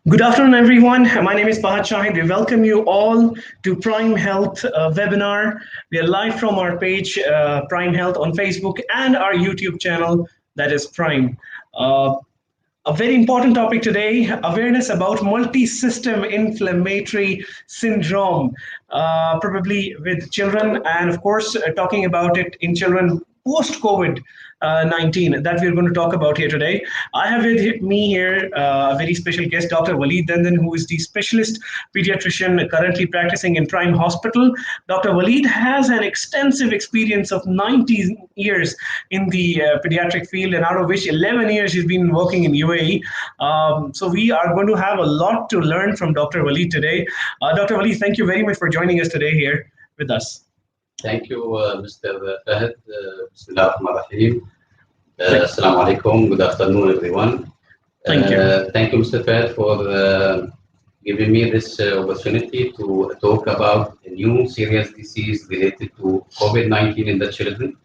Good afternoon, everyone. My name is Fahad Shahid. We welcome you all to Prime Health webinar. We are live from our page, Prime Health, on Facebook and our YouTube channel, that is Prime. Uh, a very important topic today, awareness about multi-system inflammatory syndrome, probably with children, and of course, talking about it in children post-COVID 19 that we're going to talk about here today. I have with me here a very special guest, Dr. Waleed Dandan, who is the specialist pediatrician currently practicing in Prime Hospital. Dr. Waleed has an extensive experience of 90 years in the pediatric field, and out of which 11 years he's been working in UAE. So we are going to have a lot to learn from Dr. Waleed today. Dr. Waleed, thank you very much for joining us today here with us. Thank you, Mr. Fahad. Bismillah ar-Rahman ar-Rahim. Assalamu alaikum. Good afternoon, everyone. Thank you. Thank you, Mr. Fahad, for giving me this opportunity to talk about a new serious disease related to COVID-19 in the children.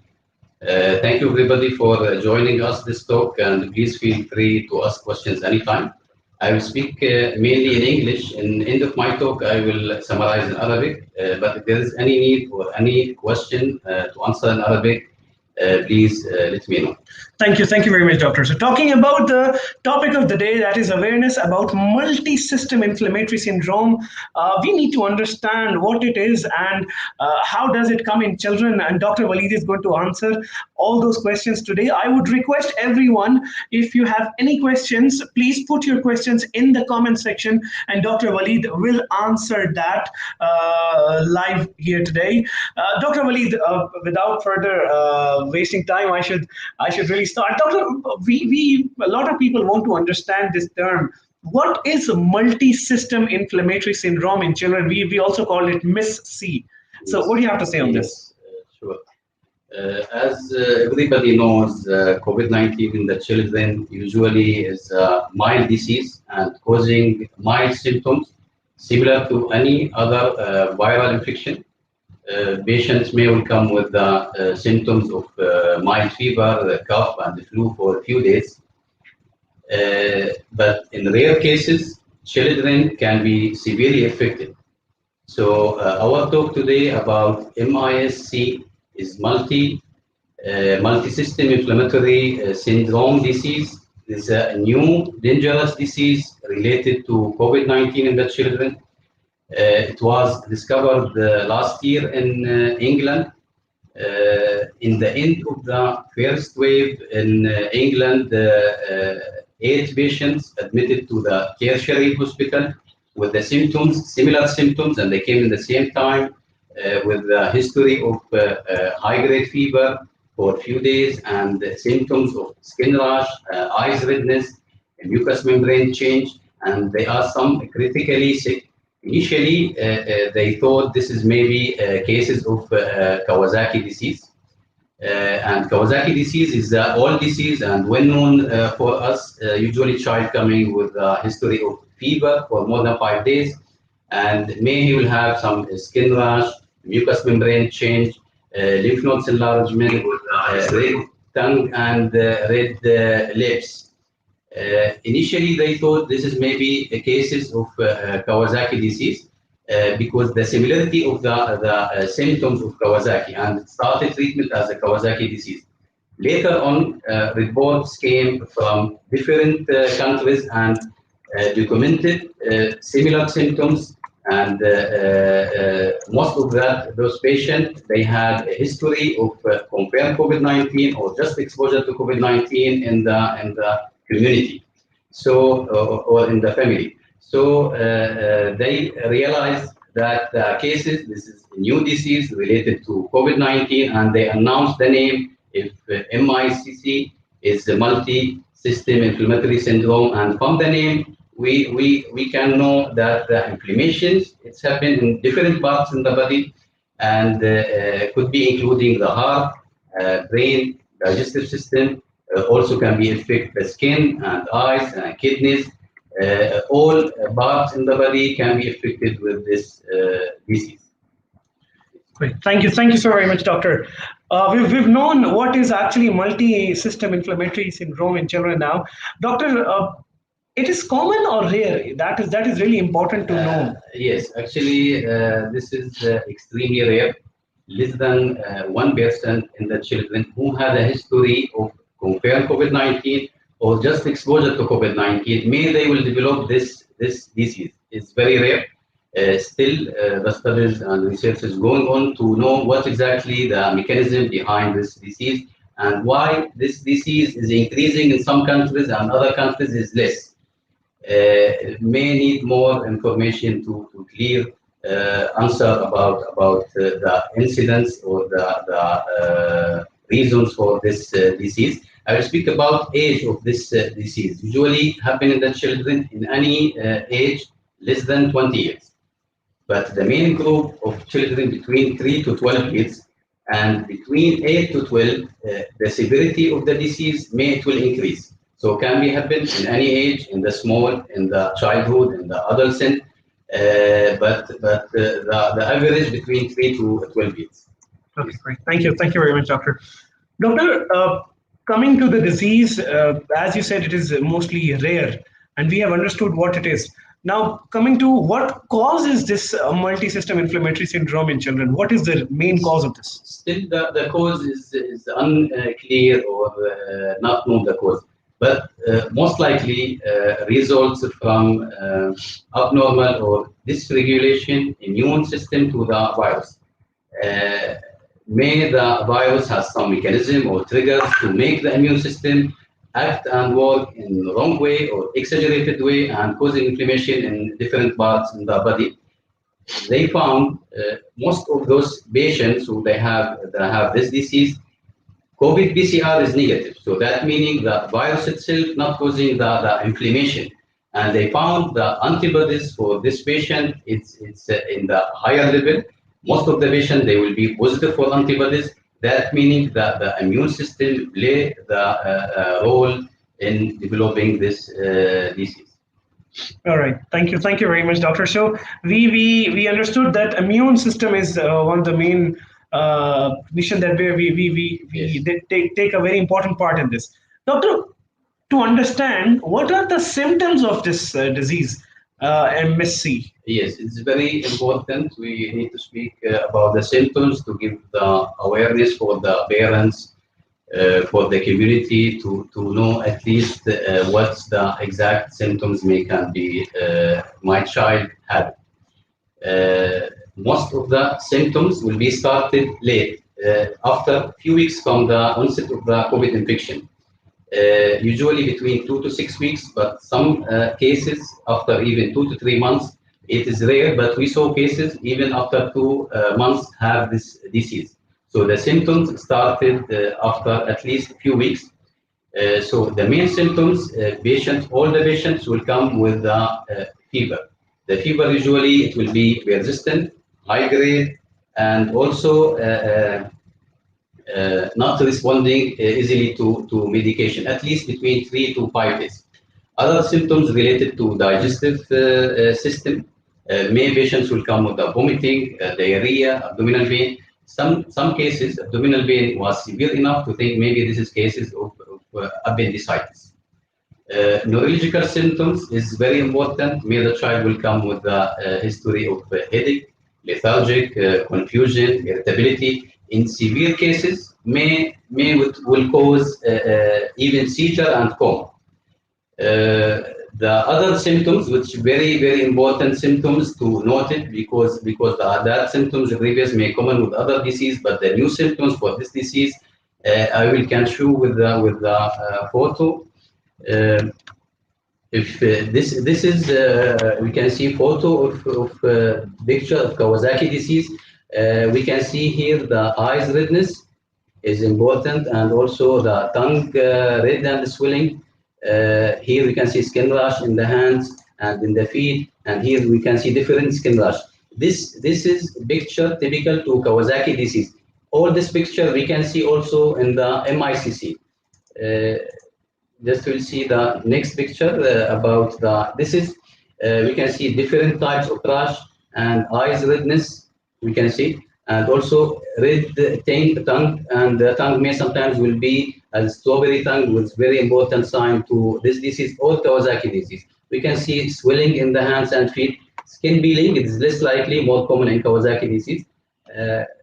Thank you, everybody, for joining us this talk, and please feel free to ask questions anytime. I will speak mainly in English. In the end of my talk, I will summarize in Arabic. But if there is any need or any question to answer in Arabic, please let me know. Thank you. Thank you very much, Doctor. So talking about the topic of the day, that is awareness about multi-system inflammatory syndrome, we need to understand what it is and how does it come in children. And Dr. Waleed is going to answer all those questions today. I would request everyone, if you have any questions, please put your questions in the comment section and Dr. Waleed will answer that live here today. Dr. Waleed, without further wasting time, I should really start. Doctor, a lot of people want to understand this term. What is a multi-system inflammatory syndrome in children? We also call it MIS-C. So what do you have to say on this? Sure. As everybody knows, COVID-19 in the children usually is a mild disease and causing mild symptoms similar to any other viral infection. Patients may will come with the symptoms of mild fever, cough, and the flu for a few days. But in rare cases, children can be severely affected. So our talk today about MIS-C is multi-system inflammatory syndrome disease. This is a new dangerous disease related to COVID-19 in the children. It was discovered last year in England. In the end of the first wave in England, 8 patients admitted to the tertiary hospital with the symptoms, similar symptoms, and they came in the same time with a history of high-grade fever for a few days and symptoms of skin rash, eyes redness, mucous membrane change, and they are some critically sick. Initially, they thought this is maybe cases of Kawasaki disease. And Kawasaki disease is an old disease and well known for us, usually child coming with a history of fever for more than 5 days, and he will have some skin rash, mucous membrane change, lymph nodes enlargement, red tongue, and red lips. Initially, they thought this is maybe cases of Kawasaki disease because the similarity of the symptoms of Kawasaki, and started treatment as a Kawasaki disease. Later on, reports came from different countries and documented similar symptoms, and most of those patients, they had a history of confirmed COVID-19 or just exposure to COVID-19 in the community, so or in the family. So they realized that cases, this is a new disease related to COVID-19, and they announced the name. If MIS-C is a multi-system inflammatory syndrome, and from the name, we can know that the inflammations, it's happened in different parts in the body, and could be including the heart, brain, digestive system, also can be affect the skin and eyes and kidneys. All parts in the body can be affected with this disease. Great. Thank you so very much, Doctor. We've known what is actually multi-system inflammatory syndrome in children now. Doctor, it is common or rare? That is really important to know. Yes, actually, this is extremely rare. Less than 1% in the children who had a history of confirmed COVID-19 or just exposure to COVID-19, may they will develop this disease. It's very rare. Still, the studies and research is going on to know what exactly the mechanism behind this disease and why this disease is increasing in some countries and other countries is less. May need more information to clear answer about the incidence or the reasons for this disease. I will speak about age of this disease. Usually happen in the children in any age less than 20 years. But the main group of children between 3 to 12 years and between 8 to 12, the severity of the disease may it will increase. So can be happen in any age, in the small, in the childhood, in the adolescent, but the average between 3 to 12 years. Okay, great. Thank you very much, doctor. Doctor, coming to the disease, as you said, it is mostly rare, and we have understood what it is. Now, coming to what causes this multi-system inflammatory syndrome in children, what is the main cause of this? Still, the cause is unclear or not known the cause, but most likely results from abnormal or dysregulation immune system to the virus. Uh, May the virus has some mechanism or triggers to make the immune system act and work in the wrong way or exaggerated way and causing inflammation in different parts in the body. They found most of those patients who they have this disease, COVID PCR is negative. So that meaning the virus itself not causing the inflammation. And they found the antibodies for this patient, it's in the higher level. Most of the patient, they will be positive for antibodies. That meaning that the immune system play the role in developing this disease. All right. Thank you very much, doctor. So we understood that immune system is one of the main mission that we Yes. did take a very important part in this. Doctor, to understand what are the symptoms of this disease, MSC? Yes, it's very important. We need to speak about the symptoms to give the awareness for the parents, for the community to know at least what's the exact symptoms may can be my child had. Most of the symptoms will be started late, after a few weeks from the onset of the COVID infection. Usually between 2 to 6 weeks, but some cases after even 2 to 3 months. It is rare, but we saw cases even after 2 months have this disease. So the symptoms started after at least a few weeks. So the main symptoms, all the patients will come with fever. The fever usually it will be persistent, high grade, and also not responding easily to medication, at least between 3 to 5 days. Other symptoms related to digestive system, many patients will come with vomiting, diarrhea, abdominal pain. Some cases, abdominal pain was severe enough to think maybe this is cases of appendicitis. Neurological symptoms is very important. May the child will come with a history of headache, lethargic, confusion, irritability. In severe cases, will cause even seizure and coma. The other symptoms, which very important symptoms to note it because that symptoms previous may common with other disease, but the new symptoms for this disease, I will can show with the photo. If this is we can see photo of picture of Kawasaki disease. We can see here the eyes redness is important, and also the tongue red and swelling. Here we can see skin rash in the hands and in the feet, and here we can see different skin rash. This is picture typical to Kawasaki disease. All this picture we can see also in the MICC. Just we'll see the next picture about this is we can see different types of rash and eyes redness we can see, and also red tongue, and the tongue may sometimes will be a strawberry tongue, with very important sign to this disease or Kawasaki disease. We can see swelling in the hands and feet, skin peeling. It is less likely, more common in Kawasaki disease.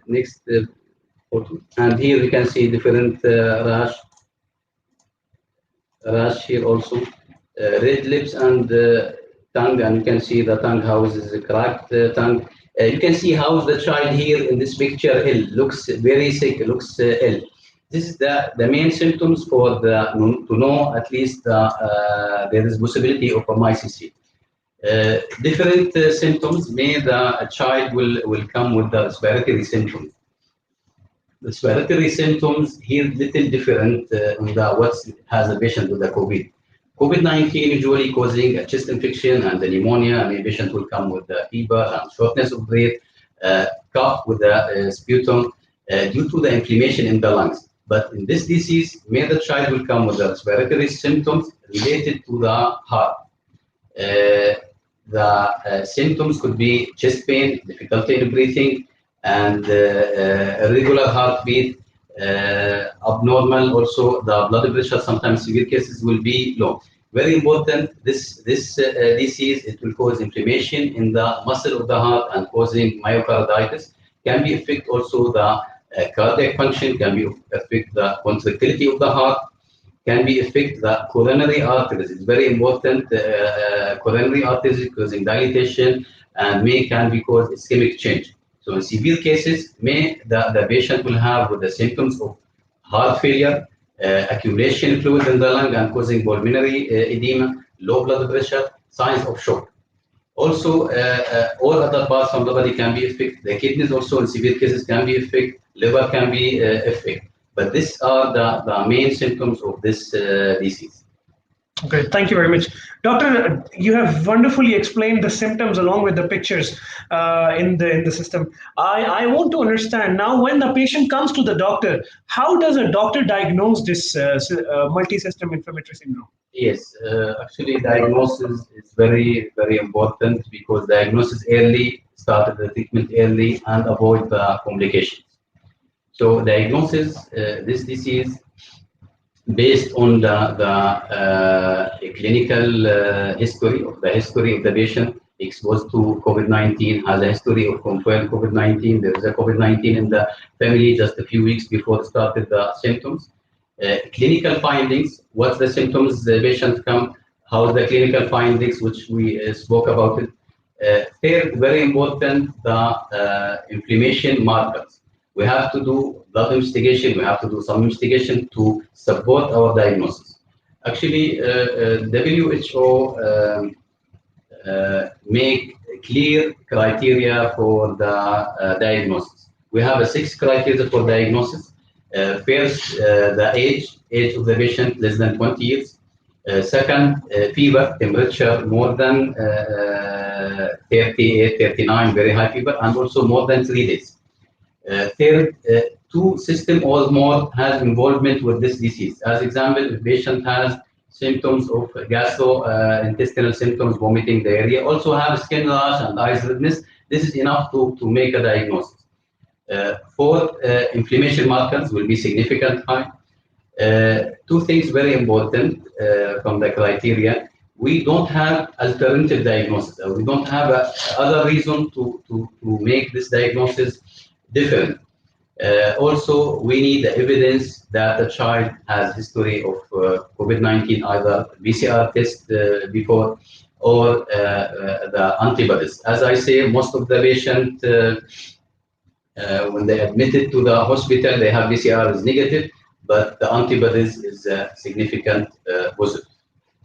Next photo, and here we can see different rash here also, red lips and tongue, and you can see the tongue how is a cracked tongue. You can see how the child here in this picture ill, looks very sick, looks ill. This is the main symptoms for to know at least there is possibility of a mycelium. Different symptoms may a child will come with the respiratory symptoms. The respiratory symptoms here little different on what has a patient with the COVID. COVID-19 usually causing a chest infection and the pneumonia, and the patient will come with the fever and shortness of breath, cough with the sputum due to the inflammation in the lungs. But in this disease, may the child will come with the respiratory symptoms related to the heart. The symptoms could be chest pain, difficulty in breathing, and irregular heartbeat, abnormal. Also, the blood pressure, sometimes severe cases will be low. Very important, this disease, it will cause inflammation in the muscle of the heart and causing myocarditis. Can be affect also the cardiac function, can be affect the contractility of the heart, can be affect the coronary arteries. It's very important. Coronary arteries causing dilatation and can be cause ischemic change. So in severe cases, the patient will have with the symptoms of heart failure, accumulation fluid in the lung and causing pulmonary edema, low blood pressure, signs of shock. Also, all other parts of the body can be affected. The kidneys also in severe cases can be affected, liver can be affected. But these are the main symptoms of this disease. Okay, thank you very much. Doctor, you have wonderfully explained the symptoms along with the pictures in the system. I want to understand now, when the patient comes to the doctor, how does a doctor diagnose this multi-system inflammatory syndrome? Yes, actually diagnosis is very, very important, because diagnosis early, start the treatment early and avoid the complications. So diagnosis, this disease, based on the clinical history of the patient exposed to COVID-19, has a history of confirmed COVID-19. There is a COVID-19 in the family just a few weeks before started the symptoms. Clinical findings, what's the symptoms the patient come, how's the clinical findings, which we spoke about it. Third, very important, the inflammation markers. We have to do blood investigation, we have to do some investigation to support our diagnosis. Actually, WHO make clear criteria for the diagnosis. We have 6 criteria for diagnosis. First, the age of the patient less than 20 years. Second, fever, temperature more than 38, 39, very high fever, and also more than 3 days. Third, 2 systems or more has involvement with this disease. As example, if patient has symptoms of gastrointestinal symptoms, vomiting, diarrhea, also have skin rash and eyes redness, this is enough to make a diagnosis. Fourth, inflammation markers will be significant high. 2 things very important from the criteria. We don't have alternative diagnosis. We don't have other reason to make this diagnosis different. Also, we need the evidence that the child has history of COVID-19, either PCR test before or the antibodies. As I say, most of the patient, when they admitted to the hospital, they have PCR is negative, but the antibodies is significant positive.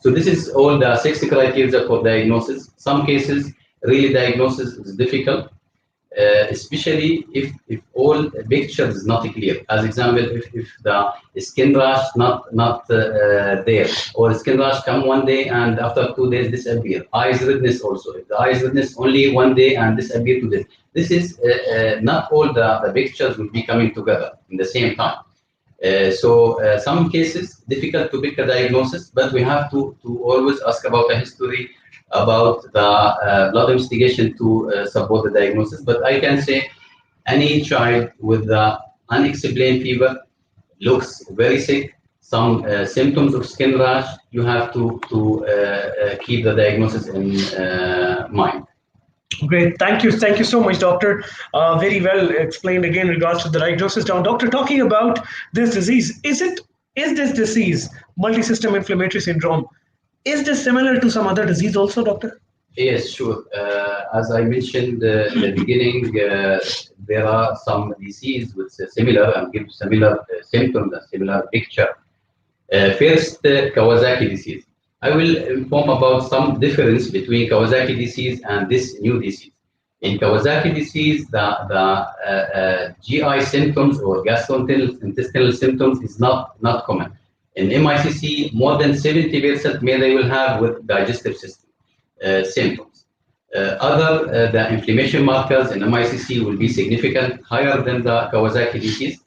So this is all the 6 criteria for diagnosis. Some cases, really diagnosis is difficult. Especially if all picture is not clear. As example, if the skin rash not there, or skin rash come one day and after 2 days disappear. Eyes redness also. If the eyes redness only one day and disappear 2 days. This is not all the pictures will be coming together in the same time. So some cases difficult to pick a diagnosis, but we have to always ask about the history, about the blood investigation to support the diagnosis. But I can say Any child with the unexplained fever looks very sick, some symptoms of skin rash, you have to keep the diagnosis in mind. Great. Thank you so much, doctor. Very well explained again in regards to the diagnosis down. Doctor, talking about this disease, is this disease, multisystem inflammatory syndrome, is this similar to some other disease also, doctor? Yes, sure. As I mentioned in the beginning, there are some diseases with similar and give similar symptoms and similar picture. First, Kawasaki disease. I will inform about some difference between Kawasaki disease and this new disease. In Kawasaki disease, the GI symptoms or gastrointestinal symptoms is not common. In MICC, more than 70% may they will have with digestive system symptoms. The inflammation markers in MICC will be significant, higher than the Kawasaki disease.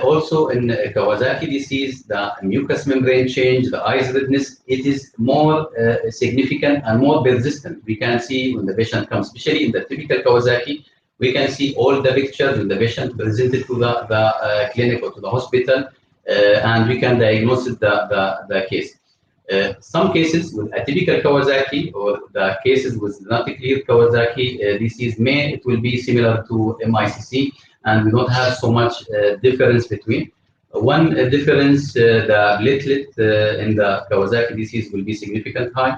Also in Kawasaki disease, the mucous membrane change, the eyes redness, it is more significant and more persistent. We can see when the patient comes, especially in the typical Kawasaki, we can see all the pictures when the patient presented to the clinic or to the hospital, and we can diagnose the case. Some cases with atypical Kawasaki or the cases with not clear Kawasaki disease it will be similar to MICC, and we don't have so much difference between. One difference, the platelet in the Kawasaki disease will be significant high.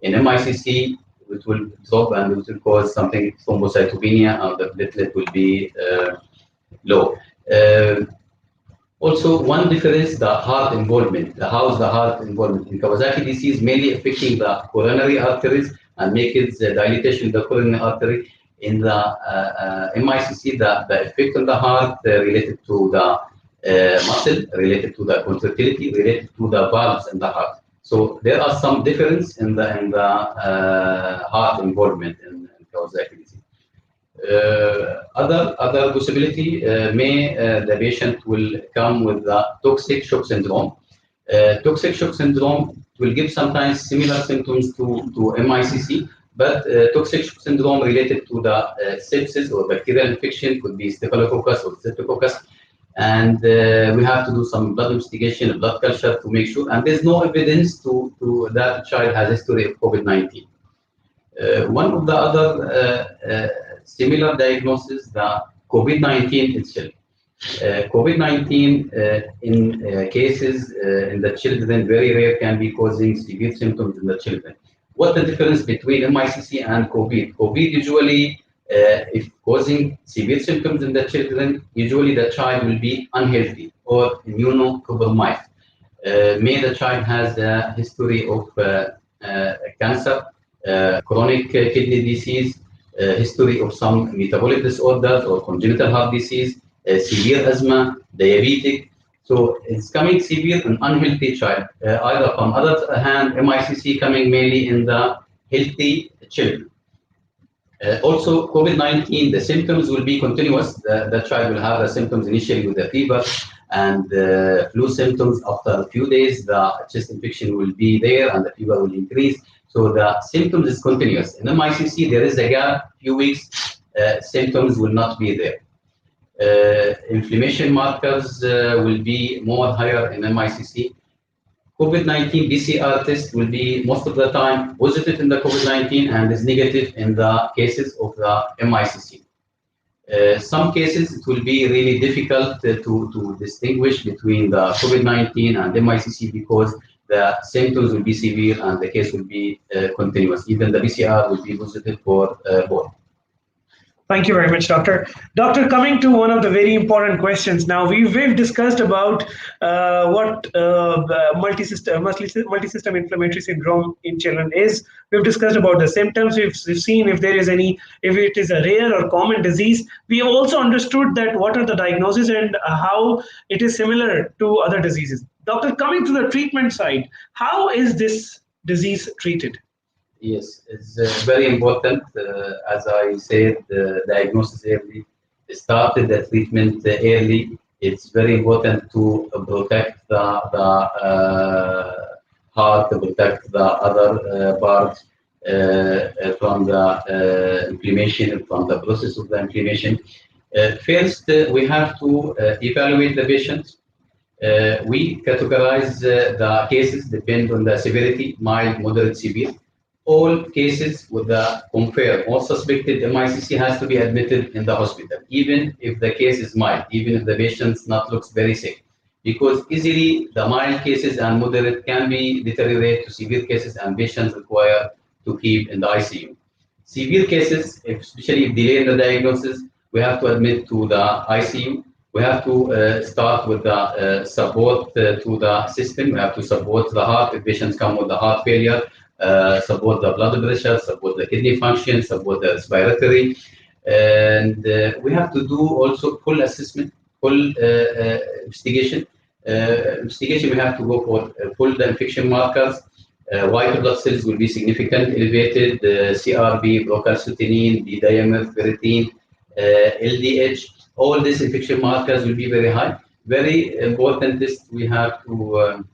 In MICC, it will drop and it will cause something thrombocytopenia, and the platelet will be low. Also, one difference, the heart involvement. How is the heart involvement? In Kawasaki disease, mainly affecting the coronary arteries and make it the dilatation of the coronary artery. In the MICC, the effect on the heart related to the muscle, related to the contractility, related to the valves in the heart. So there are some difference in the heart involvement in Kawasaki disease. Other possibility may the patient will come with the toxic shock syndrome. Toxic shock syndrome will give sometimes similar symptoms to MICC, but toxic shock syndrome related to the sepsis or bacterial infection could be staphylococcus or streptococcus, and we have to do some blood investigation, blood culture to make sure. And there's no evidence to that child has a history of COVID-19. One of the other similar diagnosis, the COVID-19 itself. COVID-19 in cases in the children, very rare, can be causing severe symptoms in the children. What the difference between MICC and COVID? COVID usually, if causing severe symptoms in the children, usually the child will be unhealthy or immunocompromised. May the child has a history of cancer, chronic kidney disease, history of some metabolic disorders or congenital heart disease, severe asthma, diabetic. So it's coming severe and unhealthy child. Either on other hand, MICC coming mainly in the healthy children. Also, COVID-19, the symptoms will be continuous. The child will have the symptoms initially with the fever and flu symptoms. After a few days, the chest infection will be there and the fever will increase. So the symptoms is continuous. In MICC, there is a gap, few weeks, symptoms will not be there. Inflammation markers will be more higher in MICC. COVID-19 PCR test will be most of the time positive in the COVID-19 and is negative in the cases of the MICC. Some cases it will be really difficult to distinguish between the COVID-19 and MICC because the symptoms will be severe and the case will be continuous. Even the PCR will be positive for both. Thank you very much, Doctor. Doctor, coming to one of the very important questions. Now, we've discussed about what multisystem inflammatory syndrome in children is. We've discussed about the symptoms. We've seen if there is any, if it is a rare or common disease. We have also understood that what are the diagnoses and how it is similar to other diseases. Doctor, coming to the treatment side, how is this disease treated? Yes, it's very important. As I said, the diagnosis early, started the treatment early. It's very important to protect the heart, to protect the other parts from the inflammation, from the process of the inflammation. First, we have to evaluate the patient. We categorize the cases depend on the severity, mild, moderate, severe. All cases with the confirmed or suspected MICC has to be admitted in the hospital, even if the case is mild, even if the patient not looks very sick, because easily the mild cases and moderate can be deteriorate to severe cases and patients require to keep in the ICU. Severe cases, especially if delay in the diagnosis, we have to admit to the ICU. We have to start with the support to the system. We have to support the heart if patients come with the heart failure, support the blood pressure, support the kidney function, support the respiratory. And we have to do also full assessment, full investigation. Investigation, we have to go for full the infection markers. White blood cells will be significant, elevated, CRP, procalcitonin, D-dimer, ferritin, LDH. All these infection markers will be very high. Very important test we have to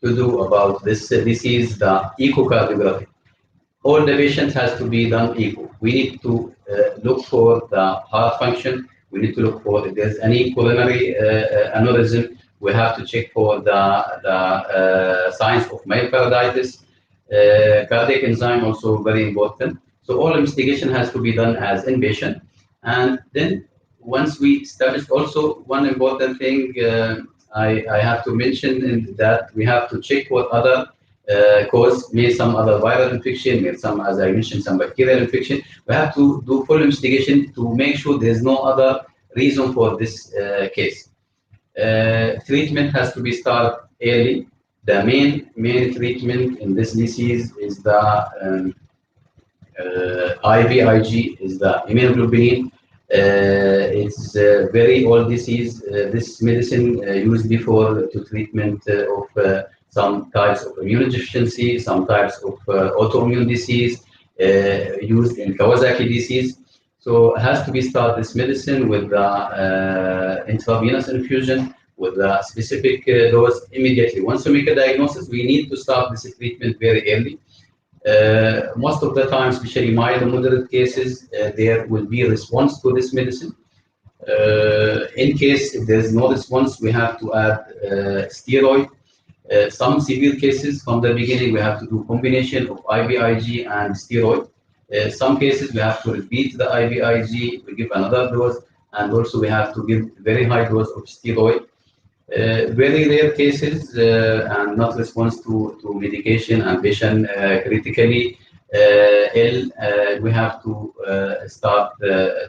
do about this disease, the echocardiography. All the patients has to be done echo. We need to look for the heart function. We need to look for if there's any coronary aneurysm. We have to check for the signs of myocarditis. Cardiac enzyme also very important. So all investigation has to be done as inpatient. And then once we establish, also one important thing I have to mention in that we have to check what other cause, may some other viral infection, may some, as I mentioned, some bacterial infection. We have to do full investigation to make sure there's no other reason for this case. Treatment has to be started early. The main treatment in this disease is the IVIG, is the immunoglobulin. It's a very old disease. This medicine used before to treatment of some types of immunodeficiency, some types of autoimmune disease, used in Kawasaki disease. So it has to be started this medicine with the intravenous infusion with a specific dose immediately. Once we make a diagnosis, we need to start this treatment very early. Most of the time, especially mild and moderate cases, there will be a response to this medicine. In case if there is no response, we have to add steroid. Some severe cases, from the beginning, we have to do combination of IVIG and steroid. Some cases, we have to repeat the IVIG, we give another dose, and also we have to give very high dose of steroid. Very rare cases and not response to medication and patient critically ill, we have to start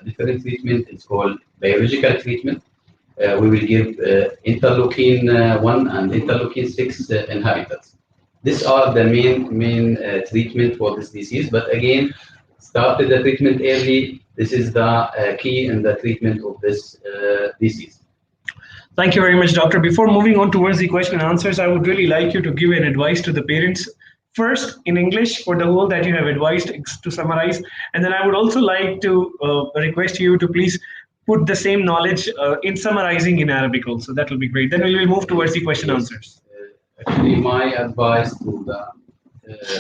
different treatment. It's called biological treatment. We will give interleukin 1 and interleukin 6 inhibitors. These are the main treatment for this disease. But again, started the treatment early. This is the key in the treatment of this disease. Thank you very much, Doctor. Before moving on towards the question and answers, I would really like you to give an advice to the parents. First, in English, for the whole that you have advised to summarize. And then I would also like to request you to please put the same knowledge in summarizing in Arabic also. That will be great. Then we will move towards the question and answers. Actually, my advice to the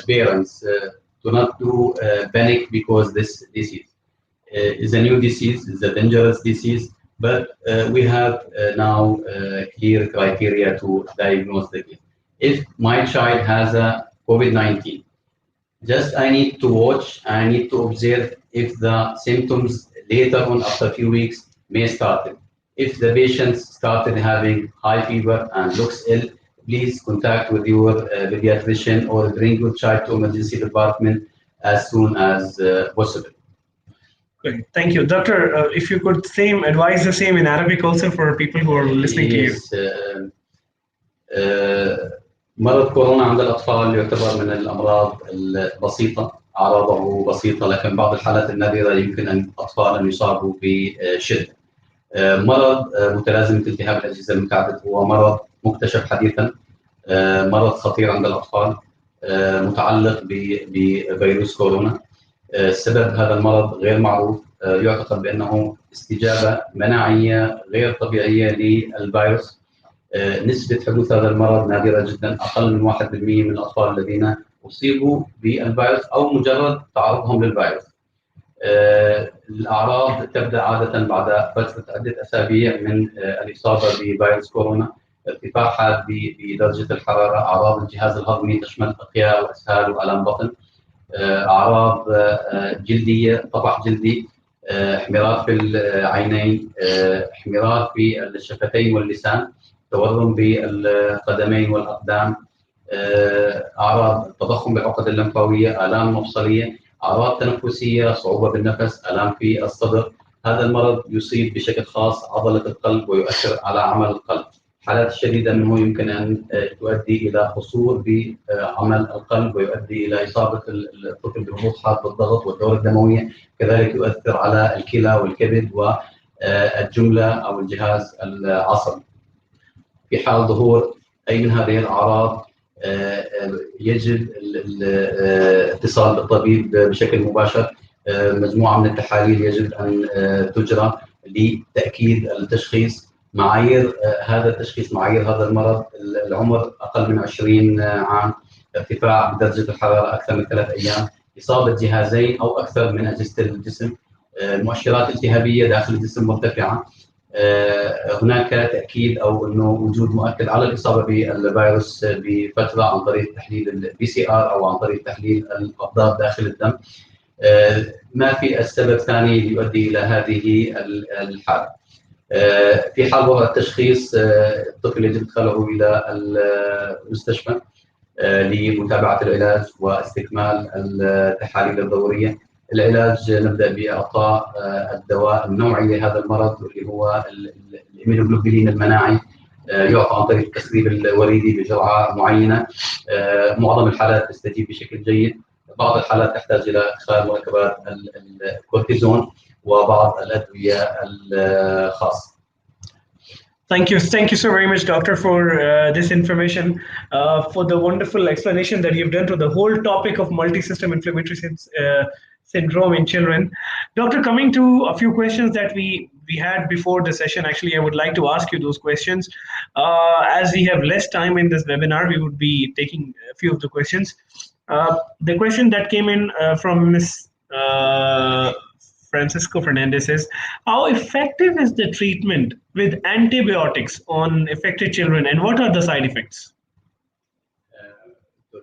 parents to not do panic because this disease is a new disease, is a dangerous disease. But we have now clear criteria to diagnose the case. If my child has a COVID-19, just I need to watch, I need to observe if the symptoms later on after a few weeks may start. If the patient started having high fever and looks ill, please contact with your pediatrician or bring your child to emergency department as soon as possible. Great. Thank you. Doctor, if you could advise the same in Arabic also for people who are listening to you. مرض كورونا عند الأطفال يعتبر من الأمراض البسيطة، أعراضه بسيطة، لكن بعض الحالات النادرة يمكن أن الأطفال أن يصابوا بشدة. مرض متلازمة التهاب الأجهزة المتعددة هو مرض مكتشف حديثا، مرض خطير عند الأطفال، متعلق بفيروس كورونا. سبب هذا المرض غير معروف. يعتقد بأنه استجابة مناعية غير طبيعية للفيروس. نسبة حدوث هذا المرض نادرة جدا، أقل من 1% من الأطفال الذين أصيبوا بالفيروس أو مجرد تعرضهم للفيروس. الأعراض تبدأ عادة بعد فترة عدة أسابيع من الإصابة بفيروس كورونا. ارتفاع حاد بدرجة الحرارة، أعراض الجهاز الهضمي تشمل أقياء وإسهال وألم بطن، أعراض جلدية، طفح جلدي، احمرار في العينين، احمرار في الشفتين واللسان، تورم بالقدمين والأقدام، أعراض تضخم بالعقد اللمفاوية، آلام مفصلية، أعراض تنفسية، صعوبة بالنفس، آلام في الصدر. هذا المرض يصيب بشكل خاص عضلة القلب ويؤثر على عمل القلب. الحالات الشديدة منه يمكن أن تؤدي إلى قصور بعمل القلب ويؤدي إلى إصابة الطفل بهبوط حاد بالضغط والدورة الدموية، كذلك يؤثر على الكلى والكبد والجملة أو الجهاز العصبي. في حال ظهور أي من هذه الأعراض يجب الاتصال بالطبيب بشكل مباشر. مجموعة من التحاليل يجب أن تجرى لتأكيد التشخيص. معايير هذا التشخيص، معايير هذا المرض: العمر أقل من 20 عام، ارتفاع بدرجة الحرارة أكثر من 3 أيام، إصابة جهازين أو أكثر من أجهزة الجسم، مؤشرات التهابية داخل الجسم مرتفعة، هناك تأكيد أو أنه وجود مؤكد على الإصابة بالفيروس بفترة عن طريق تحليل الPCR أو عن طريق تحليل الأضداد داخل الدم. ما في السبب ثاني يؤدي إلى هذه الحالة. في حال وضع التشخيص، الطفل يجب إدخاله إلى المستشفى لمتابعة العلاج واستكمال التحاليل الدورية. العلاج نبدأ بإعطاء الدواء النوعي لهذا المرض واللي هو الإيمينوجلوبولين المناعي، يعطى عن طريق التسريب الوريدي بجرعة معينة. معظم الحالات تستجيب بشكل جيد، بعض الحالات تحتاج إلى إدخال مركبات الكورتيزون وبعض الأدوية الخاصة. Thank you so very much, Doctor, for this information, for the wonderful explanation that you've done to the whole topic of multi-system inflammatory syndrome in children. Doctor, coming to a few questions that we had before the session, actually, I would like to ask you those questions. As we have less time in this webinar, we would be taking a few of the questions. The question that came in from Ms. Francisco Fernandez is, how effective is the treatment with antibiotics on affected children, and what are the side effects?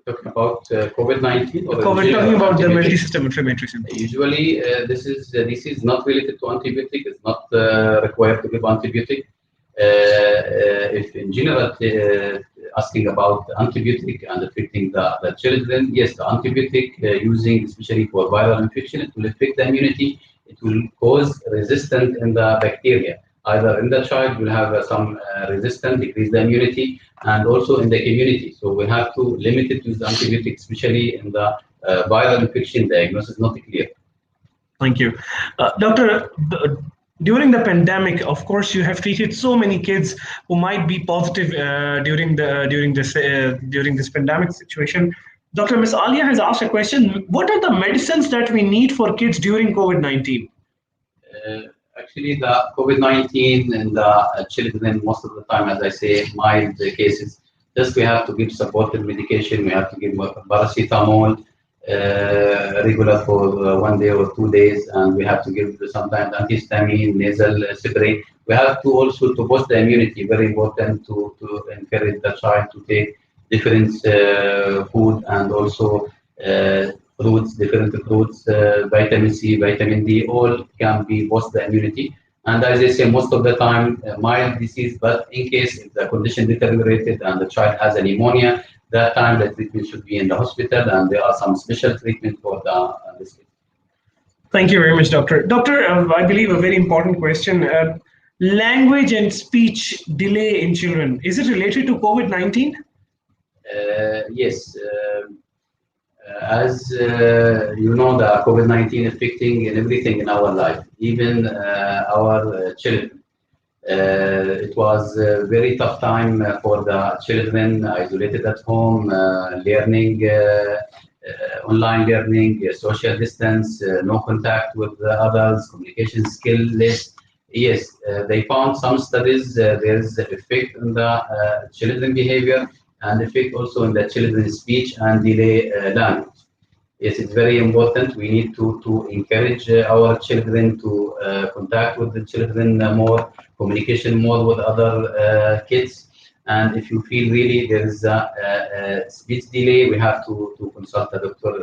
Talking about COVID-19 or talking about the multi-system inflammatory syndrome. Usually, this is not related to antibiotic. It's not required to give antibiotic. If in general asking about antibiotic and affecting the children, yes, the antibiotic using especially for viral infection, it will affect the immunity. It will cause resistance in the bacteria. Either in the child will have some resistance, decrease the immunity, and also in the community. So we have to limit it with antibiotics, especially in the viral infection diagnosis not clear. Thank you. Doctor, during the pandemic, of course, you have treated so many kids who might be positive during this pandemic situation. Dr. Ms. Alia has asked a question. What are the medicines that we need for kids during COVID-19? Actually, the COVID-19 and the children, most of the time, as I say, mild cases, just we have to give supportive medication. We have to give paracetamol regular for 1 day or 2 days, and we have to give sometimes antihistamine, nasal spray. We have to also to boost the immunity. Very important to encourage the child to take different food and also fruits, different fruits, vitamin C, vitamin D, all can be boost the immunity. And as I say, most of the time, mild disease, but in case if the condition deteriorated and the child has a pneumonia, that time the treatment should be in the hospital, and there are some special treatment for this. Thank you very much, Doctor. Doctor, I believe a very important question. Language and speech delay in children, is it related to COVID-19? Yes. As you know, the COVID-19 affecting in everything in our life, even our children. It was a very tough time for the children, isolated at home, learning, online learning, social distance, no contact with the others, communication skill less. Yes, they found some studies, there is effect in the children behavior and effect also in the children's speech and delay language. Yes, it's very important. We need to encourage our children to contact with the children more, communication more with other kids. And if you feel really there is a speech delay, we have to consult a doctor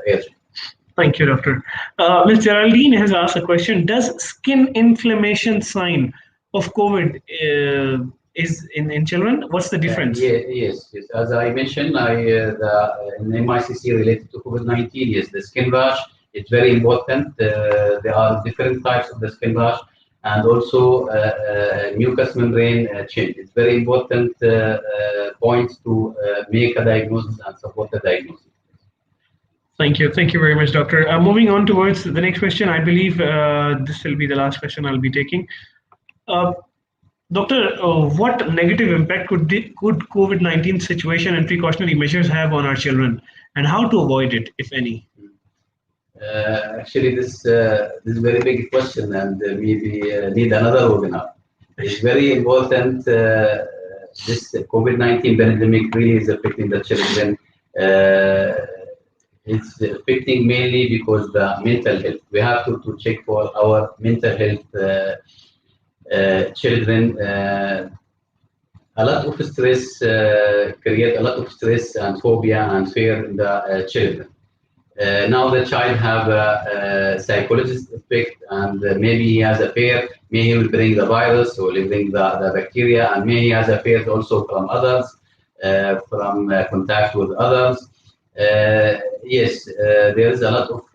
urgently. Thank you, doctor. Ms. Geraldine has asked a question. Does skin inflammation sign of COVID is in children? What's the difference? Yes. As I mentioned, in MICC related to COVID-19, yes, the skin rash is very important. There are different types of the skin rash, and also mucous membrane change. It's very important points to make a diagnosis and support the diagnosis. Thank you. Thank you very much, doctor. Moving on towards the next question, I believe this will be the last question I'll be taking. Uh, Doctor, what negative impact could COVID-19 situation and precautionary measures have on our children, and how to avoid it, if any? Actually, this is a very big question, and maybe need another webinar. It's very important. This COVID-19 pandemic really is affecting the children. It's affecting mainly because the mental health. We have to check for our mental health children. A lot of stress create a lot of stress and phobia and fear in the children. Now the child have a psychologist effect, and maybe he has a fear. May he will bring the virus or will bring the bacteria, and may he has a fear also from others, from contact with others. Yes, there is a lot of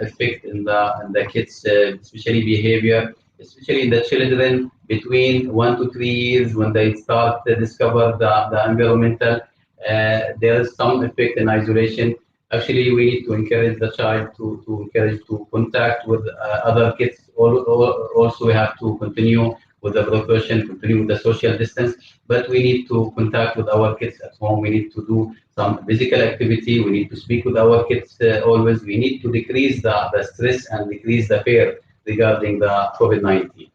effect in the kids, especially behavior, especially in the children between 1 to 3 years when they start to discover the environmental. There is some effect in isolation. Actually, we need to encourage the child to encourage to contact with other kids. Also, we have to continue with the precaution, continue with the social distance, but we need to contact with our kids at home. We need to do some physical activity. We need to speak with our kids always. We need to decrease the stress and decrease the fear regarding the COVID-19.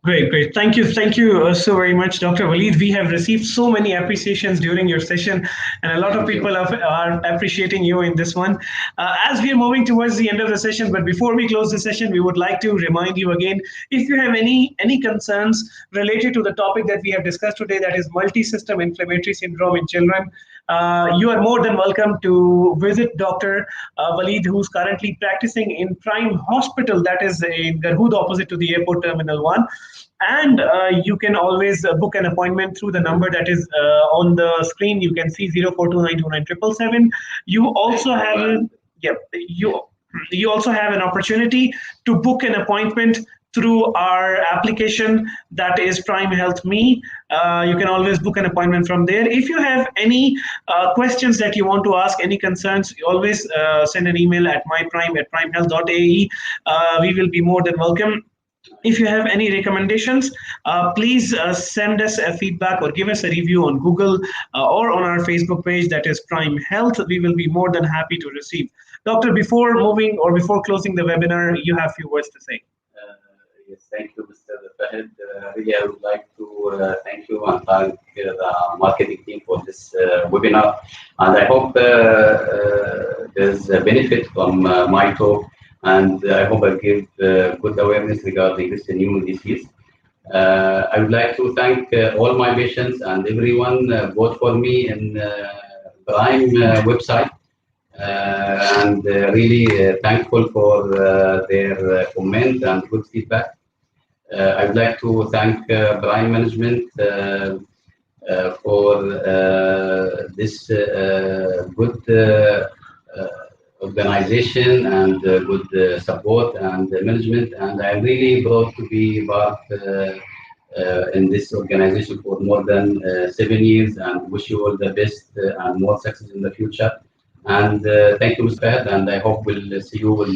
Great. Thank you so very much, Dr. Waleed. We have received so many appreciations during your session, and a lot of people are appreciating you in this one. As we are moving towards the end of the session, but before we close the session, we would like to remind you again, if you have any concerns related to the topic that we have discussed today, that is multi-system inflammatory syndrome in children, you are more than welcome to visit Dr. Waleed, who's currently practicing in Prime Hospital, that is in Garhood, opposite to the Airport Terminal 1. And you can always book an appointment through the number that is on the screen. You can see 0429297777. You also have you also have an opportunity to book an appointment through our application that is Prime Health Me. You can always book an appointment from there. If you have any questions that you want to ask, any concerns, you always send an email at myprime@primehealth.ae. We will be more than welcome. If you have any recommendations, please send us a feedback or give us a review on Google or on our Facebook page, that is Prime Health. We will be more than happy to receive. Doctor, before moving or before closing the webinar, you have a few words to say. Yes, thank you, Mr. Fahid. Really, I would like to thank you and thank the marketing team for this webinar. And I hope there's a benefit from my talk. And I hope I give good awareness regarding this new disease. I would like to thank all my patients and everyone vote for me in Prime website. And really thankful for their comment and good feedback. I would like to thank Prime Management for this good organization and good support and management, and I'm really proud to be part in this organization for more than 7 years, and wish you all the best and more success in the future. And thank you, Mr. Fahad, and I hope we'll see you with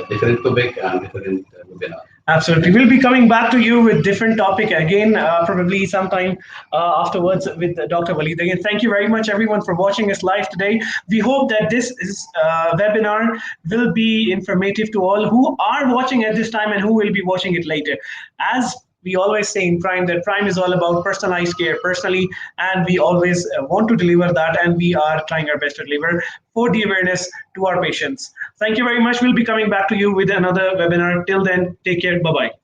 different topic and different webinar. Absolutely. We'll be coming back to you with different topic again, probably sometime afterwards with Dr. Waleed. Again, thank you very much, everyone, for watching us live today. We hope that this webinar will be informative to all who are watching at this time and who will be watching it later. As we always say in Prime that Prime is all about personalized care personally, and we always want to deliver that, and we are trying our best to deliver for the awareness to our patients. Thank you very much. We'll be coming back to you with another webinar. Till then, take care. Bye-bye.